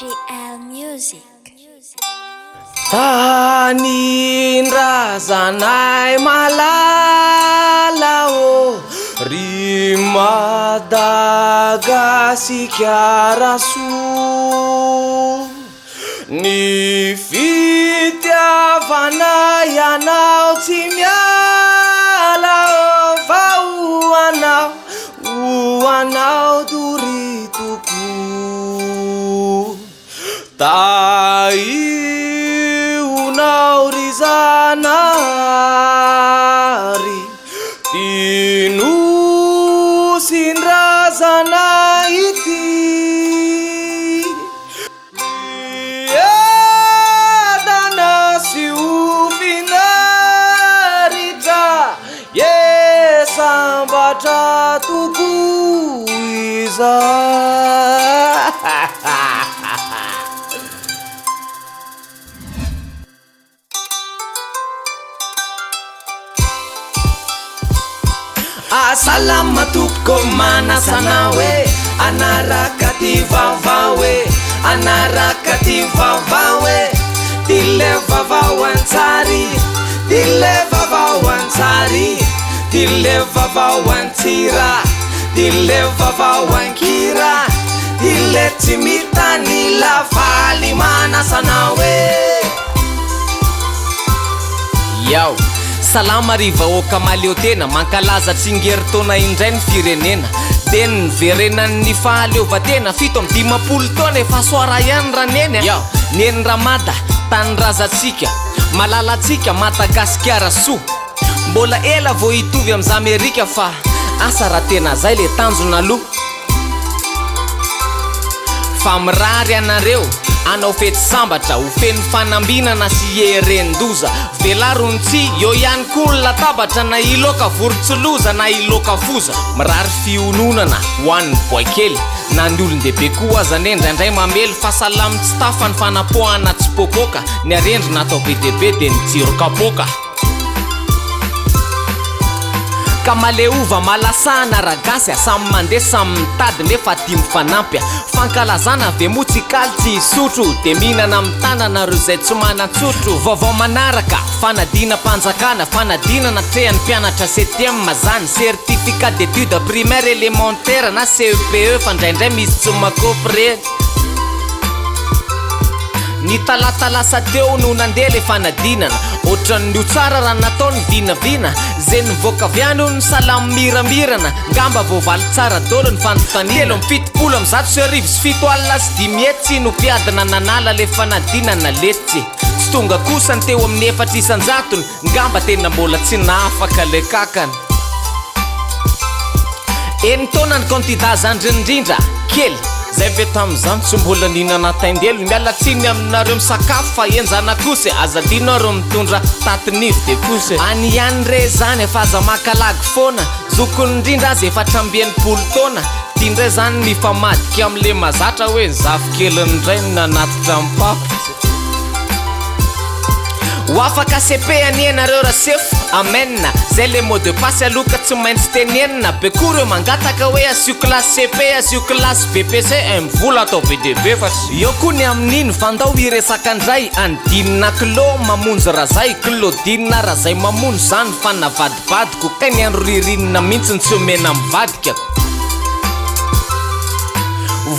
GL Music. Tanindrazanay malala o ry Madagasikara so ny fitiavanay anao tsy miala fa hoanao doritoko taionao ry zanary tinosin-drazana ity iadana sy ofinaritra sambatra toko iza Salama toko manasana we anaraka ty vava we anaraka ty vava we tile vava wansari tile vava wansari tile vava wansira tile vava wankira tile timitani la fali manasana we Yo Salama riva oka maleo tena mankalaza tsingeritona indray ny firenena de niverenan'ny fahaleovatena fito am 10 taona efa soara ihany raneny Yo neny ramada tanirazatsika malalatsika Madagasikara so mbola ela vo hitovy amza Amerika fa asa raha tena zay le tanjona aloha fa mirary anareo anao fety sambatra ho feno fanambinana sy erendoza velarontsy eo ihany koa ny latabatra na iloka vorontsoloza na iloka foza mirary fiononana ho an'ny boakely na ny olon-dehibe koa azany indraindray mamely fa salamy tsy tafa ny fanapohana tsy popoka ny arendrina atao be debe de ny jiro kapoka ka maleova malasana ragasy samy mandeha samy mitady nefa tia mifanampy fankalazana ve motsikaly tsy isotro de mihinana amin'ny tanana reo zay tsy manan-tsotro vaovao manaraka fanadina mpanjakana fanadinana trehan'ny mpianatra CTM mazany certificat d'étude primaire élémentaire na CEPE fandraindray misy tsy makopre ny talatalasa teo no nandeha le fanadinana ohatran'io tsara raha nataony vinavina zay nivoaka avy any ny salamy miramirana ngamba voavaly tsara dolo ny fanontaniana telo fitopolo am 7 sy 10 tsy no mpiadina nanala le fanadinana letsy tsy tonga kosa ny teo amin'ny 400 ngamba tena mbola tsy naafaka le kakana enitaona ny kantida zandrindrindra kely zay ve tam'izany tsy mbola ninana taindelo mialatsiny aminareo misakafo fa enjana kosa azadinareo mitondra tatinivy de kosa any ihany re zany efa aza makalagy foana zokony indrindra azy efa trambiany 10 taona tiandray zany nifamadika am'le mazatra hoe zafikelindray nanatitra mpapo ho afaka CP any anareo rasefo amena zay le mot de passe aloka tsy maintsy tenenina be koa reo mangataka hoe asio classe CP asio classe BPC mivola atao VDB fa eo koa ny amin'iny fandao iresaka andray andinina kilo mamonjy razay kilodinina razay mamonjy zany fa navadibadiko kay ny andro ririnina mihitsy ny tsy omena mivadika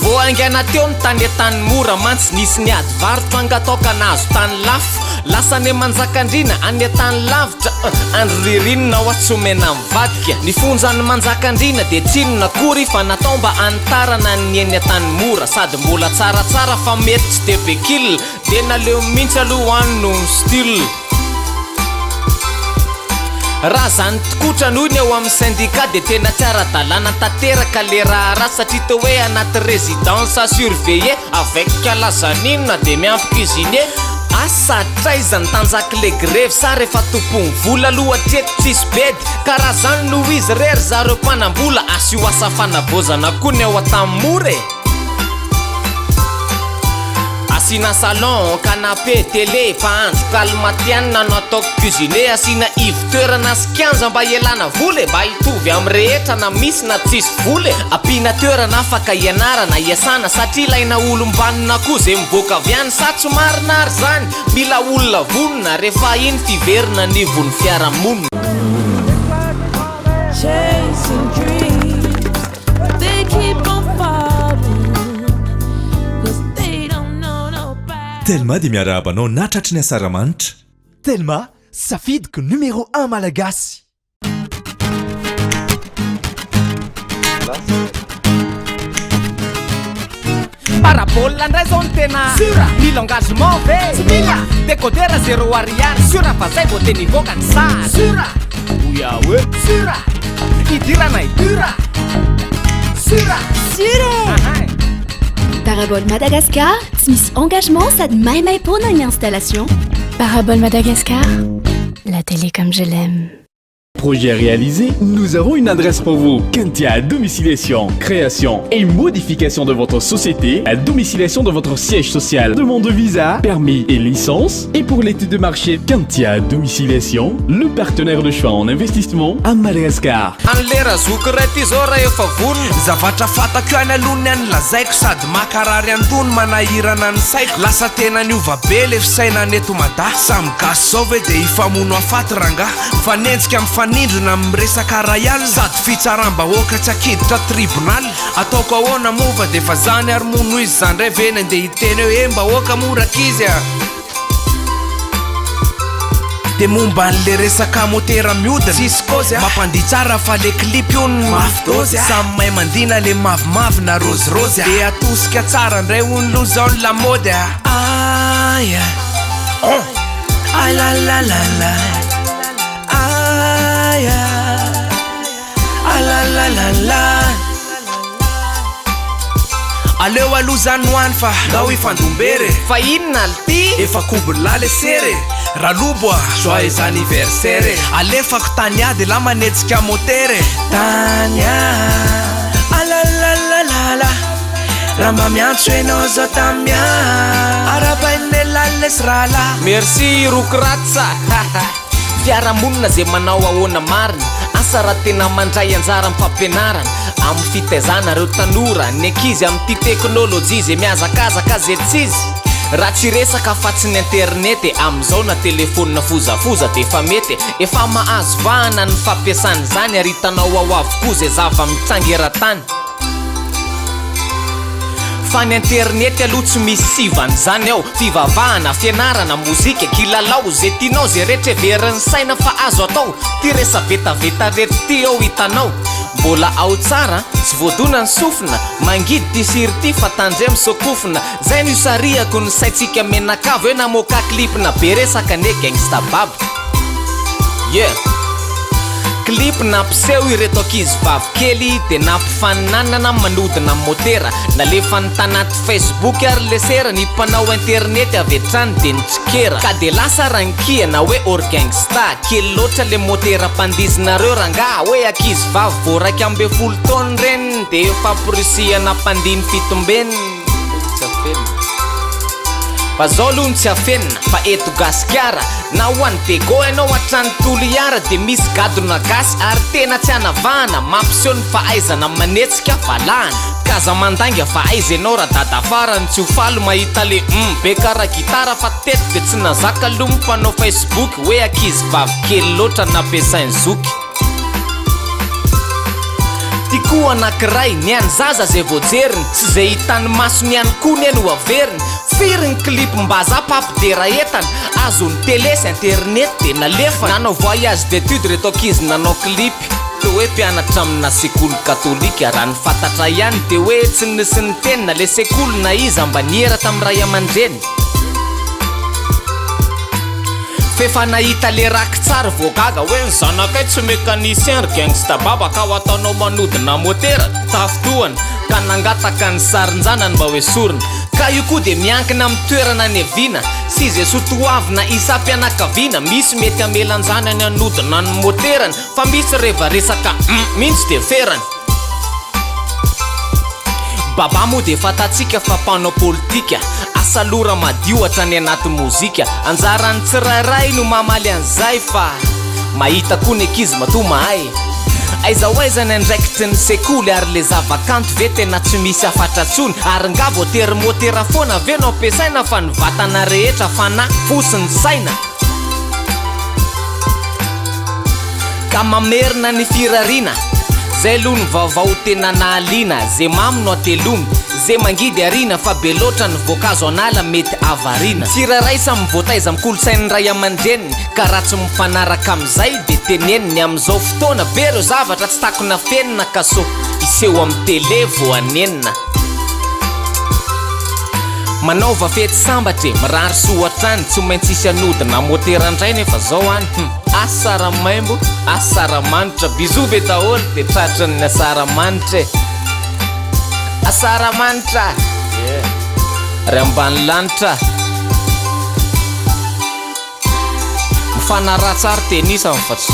vo angana teo ny tany tany mora mantsy nisy ny ady varotra angataoka nazo tany lafo lasa ny manjakandrina any tany lavitra andro ririnina ho tsy omena mivadika ny fonjany manjakandrina de tsinona kory fa natao mba antarana ny eny tany mora sady mbola tsaratsara fa mety tsy de be kil de naleo mihitsy aloha any no style raha zany tokotra noho ny eo amin'ny syndicat de tena tsara dalana tanteraka le raha raha satria teo hoe anaty résidence surveillé avec kalazanina de miampikizine asatraizany tanjaky le greve sa rehefa tompony vola aloha treto tsisy bedy karaha zany noho izy rery zareo mpanambola asio asa fanavozana koa ny eo atamin'ny mora asina salon, canapé, télé, pahandro, kalmatianina no ataoko cuisine, asina ivy-toerana sy kianja mba ialana voly mba hitovy amin'ny rehetra na misy na tsisy voly. Ampina toerana afaka ianarana iasana satria ilaina olom-banona koa zay mivoaka avy any sa tsy marinary zany. Mila olona vonona rehefa iny fiverina ny vony fiarahamonina. Chasing dreams, but they keep on falling, 'cause they don't know no better. Telma dia miara-abanao natratry ny asaramanitra. Telma, safidiko numéro 1 malagasy. Parabole ndray zao ny tena sura, mila engagement ve mila décodeur 0 ariary sura fa zay vao teny hivoaka ny sary sura oya oe sura idirana idira sura Sure! Parabole Madagascar, tsy misy engagement sady maimai-pona ny installation. Parabole Madagascar, la télé comme je l'aime. Projet réalisé, nous avons une adresse pour vous. Kentia Domiciliation, création et modification de votre société, à domiciliation de votre siège social, demande de visa, permis et licence. Et pour l'étude de marché, Kentia Domiciliation, le partenaire de choix en investissement à Madagascar. anlera zoky ray ty zao raha efa vonona zavatra fatako any alohany any lazaiko sady makarary antony manahirana ny saiko lasa tena niova be le fisaina ny eto mada samy gasy zao ve de hifamono afaty ranga fanenjika mifanindrina miresaka rayal sady fitsaram-bahoaka tsy akiditra tribunal ataoko ahoana mova de fa zany ary mono izy zany ray veny andeha hiteny hoe mbahoaka morakizy a de momba an'le resaka motera miodina sisy kozy mampandihy tsara fa le clip io ny mafy dozy samy mahay mandina le mavimavy na rozirozy de atosika tsara ndray olo zao ny lamody aya alalalala aya alalalala aleo aloha zany noany fa lao ifandombere fa inona l ty efa kombona le sery raloboa joyeux anniversaire alefako tany ady la manetsika motere tanya alalalala raha mba miantso enao zao tamia arabainelales rala merci rokratsa fiarahamonina zay manao ahoana marina asa raha tena mandray anjara amin'ny fampianarana amin'ny fitaizana reo tanora ny ankizy amin'ny ty teknôlôjia zay miazakazaka zay tsizy raha tsy resaka fa tsy ny internet am'izao na telefônina fozafoza de efa mety efa mahazo vahana ny fampiasany zany ary hitanao ao avokoa zay zava mitsangeran-tany fa ny internet aloha tsy misy sivany zany ao fivavahana fianarana mozika kilalao zay tianao zay rehetra veriny saina fa azo atao ty resa vetaveta rehetra ty ao hitanao mbola ao tsara tsy voadona ny sofina mangidy ty siry ty fa tandray misokofina zay no isariako ny saitsika menakavo hoe namoaka klipina be resaka ne gangsta bab yeah clip nampiseho ireto ankizy vavikely de nampifaninanana manodina motera nalefa ny tanaty facebook ary lesera ny mpanao internet avy hatrany de nitsikera ka de lasa rankiana hoe organgsta kely loatra le motera mpandizinareo ranga hoe ankizy vavy vo raiky ambe folo taona reny de efa porisiana mpandiny fitombeny fa zao aloha ny tsy afenina fa eto gasikara na hoany dego ianao hatrany tolo iara de misy gadona gasy ary tena tsy anavahana mampiseho ny fahaizana manetsika valahana kaza mandanga fa aiza ianao raha dadafarany tsy ho falo mahita le be karaha gitara fa teto de tsy nazaka aloha mpanao facebook hoe ankizy vavikely loatra nampiasainy zoky ty koa anankiray ny any zaza zay voajeriny tsy zay hitany masony ihany koa ny any ho averiny firy ny clip mbaza papidera entana azony télé sy internet de nalefa nanao voyage d'étude reto ankizy nanao clip te hoe mpianatra amina sekoly katolika raha ny fantatra ihany de hoe tsy nisy ny teny na le sekoly na iza mba niera tamin'ny ray aman-dreny fefa nahita le raky tsara voagaga hoe ny zanakay tsy mécanicien ry gangsta baba ka ho ataonao manodina motera tafotohana ka nangataka ny sarinjanany mba hoe sorina ka io koa de miankina amin'ny toerana ny aviana sy izay sotoavina isam-pianakaviana misy mety amelanjanany anodina ny moterany fa misy reva resaka mihitsy de ferany baba moa de fatatsika fa mpanao politika asalora madio hatrany anaty mozika anjarany tsirairay no mamaly an'izay fa mahita koa ny ankizy mato mahay aizahoaizany andraikitry ny sekoly ary le zavakanto ve tena tsy misy afatratsony ary nga voatery motera foana ve no ampiasaina fa ny vatana rehetra fana fosiny saina ka mamerina ny firariana zay aloha ny vaovao tena nahaliana zay mamy no atelony zay mangidy arina fa be loatra ny voankazo anala mety avariana tsiraray samy voataiza mikolosainy ray aman-dreniny ka raha tsy mifanaraka amin'izay de teneniny amin'izao fotoana be reo zavatra tsy takona fenina ka so iseho amin'ny tele voanenina manaova fety sambatra mirary soatrany tsy maintsy isy anodina moterandray nefa zao any asaramaimbo asaramanitra bizo be daholo de tratran'ny asaramanitra asaramanitra ry ambany lanitra mifanaratsary tenisa mifatso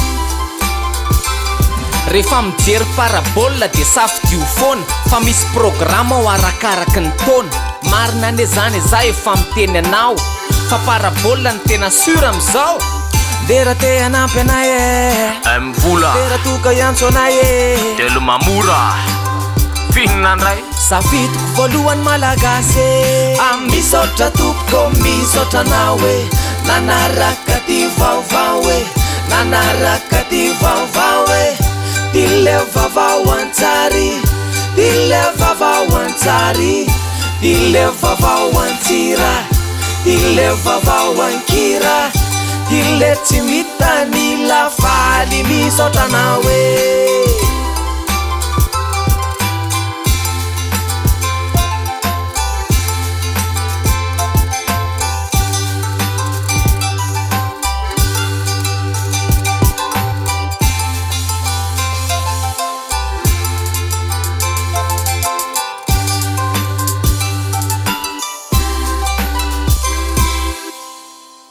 rehefa mijery parabola de safidio foana fa misy programa ho arakaraky ny taona marina ane zany za efa miteny anao fa parabola ny tena sura am'izao dera te anampy anay mivola dera toka iantso anay telo mamora fihinana ndray safitiko voalohany malagasy amisaotra tompoko misaotra anao nanaraka ty vaovao nanaraka ty vaovao dile vavao antsary dile vavao antsary dile vavao antsira dile vavao ankira dile tsy mitany lafaly misaotra anao